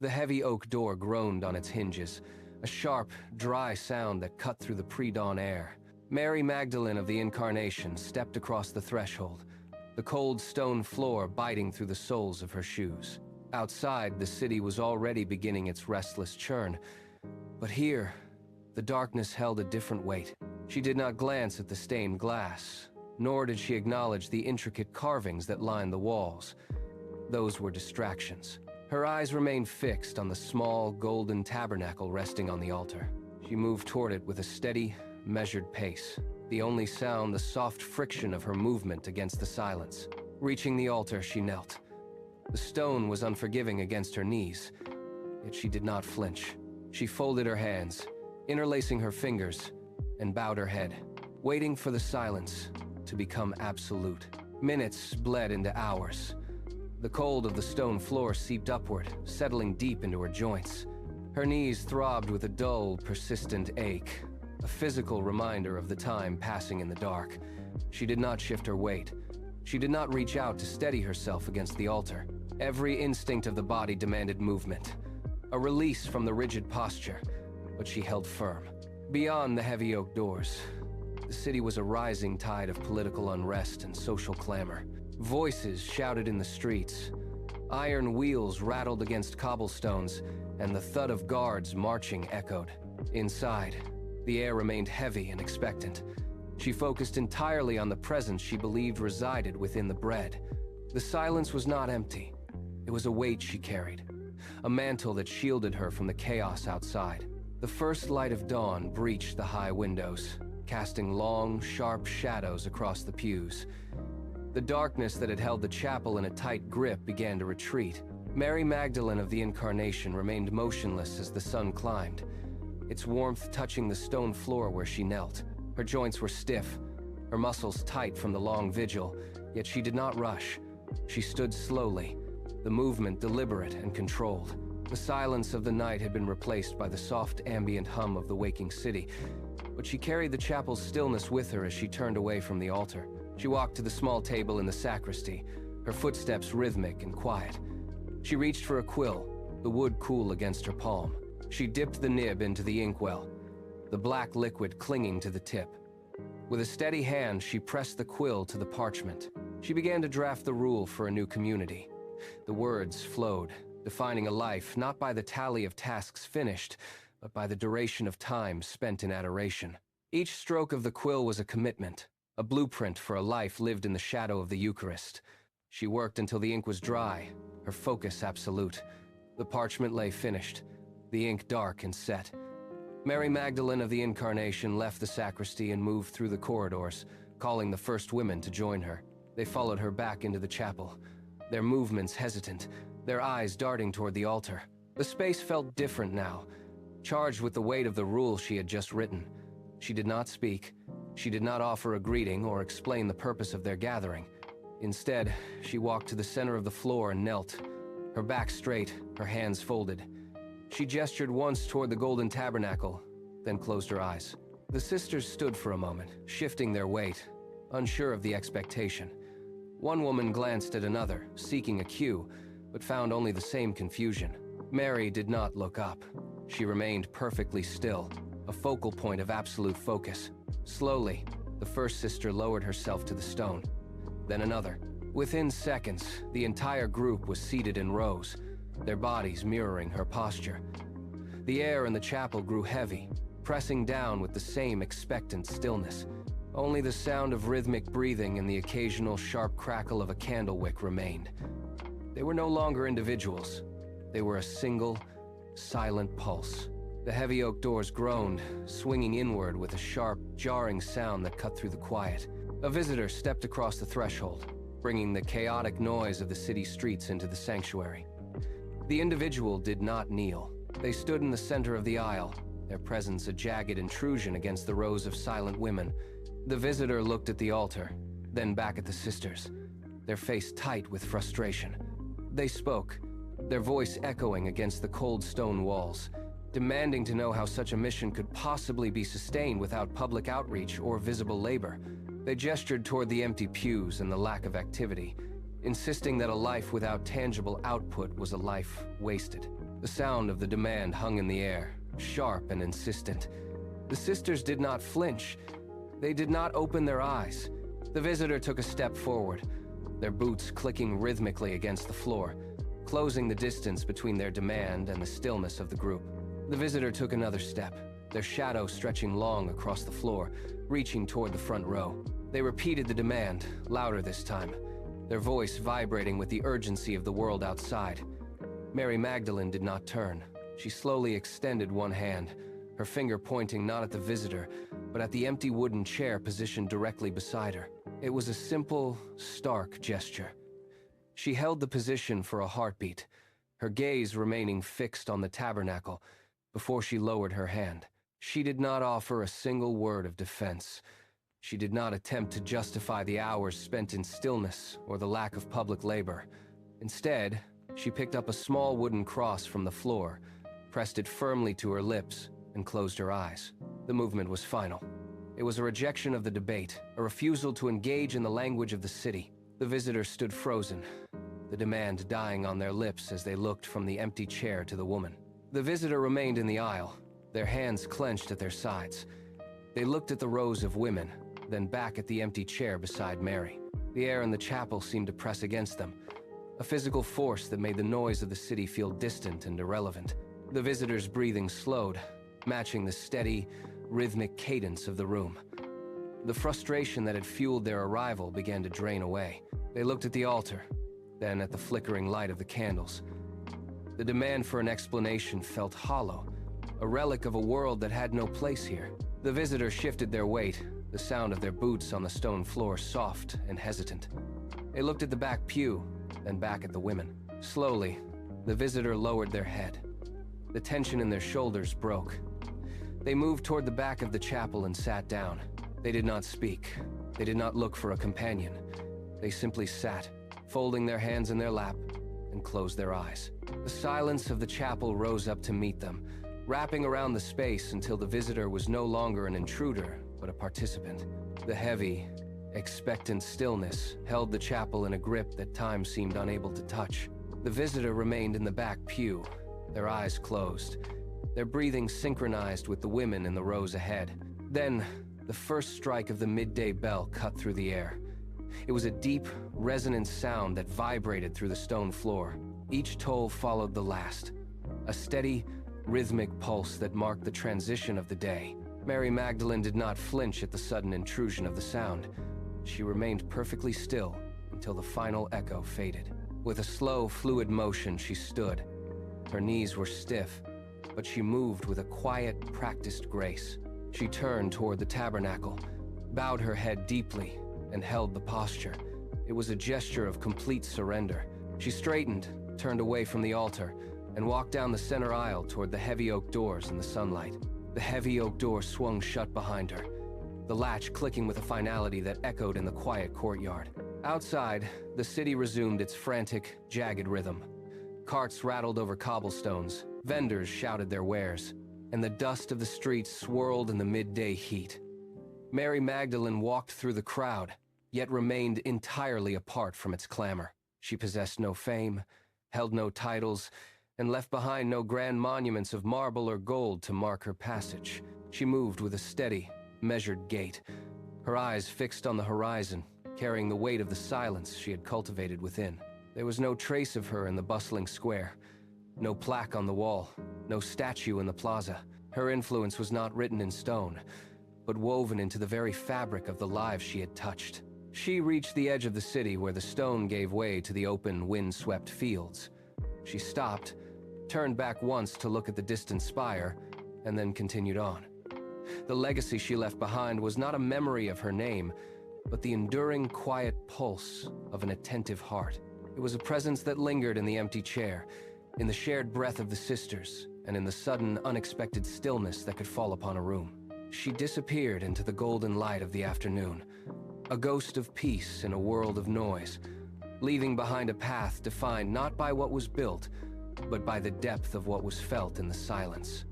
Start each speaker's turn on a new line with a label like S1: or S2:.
S1: The heavy oak door groaned on its hinges, a sharp, dry sound that cut through the pre-dawn air. Mary Magdalene of the Incarnation stepped across the threshold, the cold stone floor biting through the soles of her shoes. Outside, the city was already beginning its restless churn, but here, the darkness held a different weight. She did not glance at the stained glass, nor did she acknowledge the intricate carvings that lined the walls. Those were distractions. Her eyes remained fixed on the small, golden tabernacle resting on the altar. She moved toward it with a steady, measured pace, the only sound the soft friction of her movement against the silence. Reaching the altar, she knelt. The stone was unforgiving against her knees, yet she did not flinch. She folded her hands, interlacing her fingers, and bowed her head, waiting for the silence to become absolute. Minutes bled into hours. The cold of the stone floor seeped upward, settling deep into her joints. Her knees throbbed with a dull, persistent ache, a physical reminder of the time passing in the dark. She did not shift her weight. She did not reach out to steady herself against the altar. Every instinct of the body demanded movement, a release from the rigid posture, but she held firm. Beyond the heavy oak doors, the city was a rising tide of political unrest and social clamor. Voices shouted in the streets. Iron wheels rattled against cobblestones, and the thud of guards marching echoed. Inside, the air remained heavy and expectant. She focused entirely on the presence she believed resided within the bread. The silence was not empty. It was a weight she carried, a mantle that shielded her from the chaos outside. The first light of dawn breached the high windows, casting long, sharp shadows across the pews. The darkness that had held the chapel in a tight grip began to retreat. Mary Magdalene of the Incarnation remained motionless as the sun climbed, its warmth touching the stone floor where she knelt. Her joints were stiff, her muscles tight from the long vigil, yet she did not rush. She stood slowly, the movement deliberate and controlled. The silence of the night had been replaced by the soft ambient hum of the waking city, but she carried the chapel's stillness with her as she turned away from the altar. She walked to the small table in the sacristy, her footsteps rhythmic and quiet. She reached for a quill, the wood cool against her palm. She dipped the nib into the inkwell, the black liquid clinging to the tip. With a steady hand, she pressed the quill to the parchment. She began to draft the rule for a new community. The words flowed, defining a life not by the tally of tasks finished, but by the duration of time spent in adoration. Each stroke of the quill was a commitment, a blueprint for a life lived in the shadow of the Eucharist. She worked until the ink was dry, her focus absolute. The parchment lay finished, the ink dark and set. Mary Magdalene of the Incarnation left the sacristy and moved through the corridors, calling the first women to join her. They followed her back into the chapel, their movements hesitant, their eyes darting toward the altar. The space felt different now, charged with the weight of the rule she had just written. She did not speak. She did not offer a greeting or explain the purpose of their gathering. Instead, she walked to the center of the floor and knelt, her back straight, her hands folded. She gestured once toward the golden tabernacle, then closed her eyes. The sisters stood for a moment, shifting their weight, unsure of the expectation. One woman glanced at another, seeking a cue, but found only the same confusion. Mary did not look up. She remained perfectly still, a focal point of absolute focus. Slowly, the first sister lowered herself to the stone, then another. Within seconds, the entire group was seated in rows, their bodies mirroring her posture. The air in the chapel grew heavy, pressing down with the same expectant stillness. Only the sound of rhythmic breathing and the occasional sharp crackle of a candle wick remained. They were no longer individuals. They were a single, silent pulse. The heavy oak doors groaned, swinging inward with a sharp, jarring sound that cut through the quiet. A visitor stepped across the threshold, bringing the chaotic noise of the city streets into the sanctuary. The individual did not kneel. They stood in the center of the aisle, their presence a jagged intrusion against the rows of silent women. The visitor looked at the altar, then back at the sisters, their face tight with frustration. They spoke, their voice echoing against the cold stone walls, demanding to know how such a mission could possibly be sustained without public outreach or visible labor. They gestured toward the empty pews and the lack of activity, insisting that a life without tangible output was a life wasted. The sound of the demand hung in the air, sharp and insistent. The sisters did not flinch. They did not open their eyes. The visitor took a step forward, their boots clicking rhythmically against the floor, closing the distance between their demand and the stillness of the group. The visitor took another step, their shadow stretching long across the floor, reaching toward the front row. They repeated the demand, louder this time, their voice vibrating with the urgency of the world outside. Mary Magdalene did not turn. She slowly extended one hand, her finger pointing not at the visitor, but at the empty wooden chair positioned directly beside her. It was a simple, stark gesture. She held the position for a heartbeat, her gaze remaining fixed on the tabernacle before she lowered her hand. She did not offer a single word of defense. She did not attempt to justify the hours spent in stillness or the lack of public labor. Instead, she picked up a small wooden cross from the floor, pressed it firmly to her lips, and closed her eyes. The movement was final. It was a rejection of the debate, a refusal to engage in the language of the city. The visitors stood frozen, the demand dying on their lips as they looked from the empty chair to the woman. The visitor remained in the aisle, their hands clenched at their sides. They looked at the rows of women, then back at the empty chair beside Mary. The air in the chapel seemed to press against them, a physical force that made the noise of the city feel distant and irrelevant. The visitors' breathing slowed, matching the steady, rhythmic cadence of the room. The frustration that had fueled their arrival began to drain away. They looked at the altar, then at the flickering light of the candles. The demand for an explanation felt hollow, a relic of a world that had no place here. The visitors shifted their weight, the sound of their boots on the stone floor soft and hesitant. They looked at the back pew, then back at the women. Slowly, the visitor lowered their head. The tension in their shoulders broke. They moved toward the back of the chapel and sat down. They did not speak. They did not look for a companion. They simply sat, folding their hands in their lap, and closed their eyes. The silence of the chapel rose up to meet them, wrapping around the space until the visitor was no longer an intruder, but a participant. The heavy, expectant stillness held the chapel in a grip that time seemed unable to touch. The visitor remained in the back pew, their eyes closed, their breathing synchronized with the women in the rows ahead. Then, the first strike of the midday bell cut through the air. It was a deep, resonant sound that vibrated through the stone floor. Each toll followed the last, a steady, rhythmic pulse that marked the transition of the day. Mary Magdalene did not flinch at the sudden intrusion of the sound. She remained perfectly still until the final echo faded. With a slow, fluid motion, she stood. Her knees were stiff, but she moved with a quiet, practiced grace. She turned toward the tabernacle, bowed her head deeply, and held the posture. It was a gesture of complete surrender. She straightened, turned away from the altar, and walked down the center aisle toward the heavy oak doors in the sunlight. The heavy oak door swung shut behind her, the latch clicking with a finality that echoed in the quiet courtyard. Outside, the city resumed its frantic, jagged rhythm. Carts rattled over cobblestones, vendors shouted their wares, and the dust of the streets swirled in the midday heat. Mary Magdalene walked through the crowd, yet remained entirely apart from its clamor. She possessed no fame, held no titles, and left behind no grand monuments of marble or gold to mark her passage. She moved with a steady, measured gait, her eyes fixed on the horizon, carrying the weight of the silence she had cultivated within. There was no trace of her in the bustling square, no plaque on the wall, no statue in the plaza. Her influence was not written in stone, but woven into the very fabric of the lives she had touched. She reached the edge of the city where the stone gave way to the open, wind-swept fields. She stopped, turned back once to look at the distant spire, and then continued on. The legacy she left behind was not a memory of her name, but the enduring, quiet pulse of an attentive heart. It was a presence that lingered in the empty chair, in the shared breath of the sisters, and in the sudden, unexpected stillness that could fall upon a room. She disappeared into the golden light of the afternoon, a ghost of peace in a world of noise, leaving behind a path defined not by what was built, but by the depth of what was felt in the silence.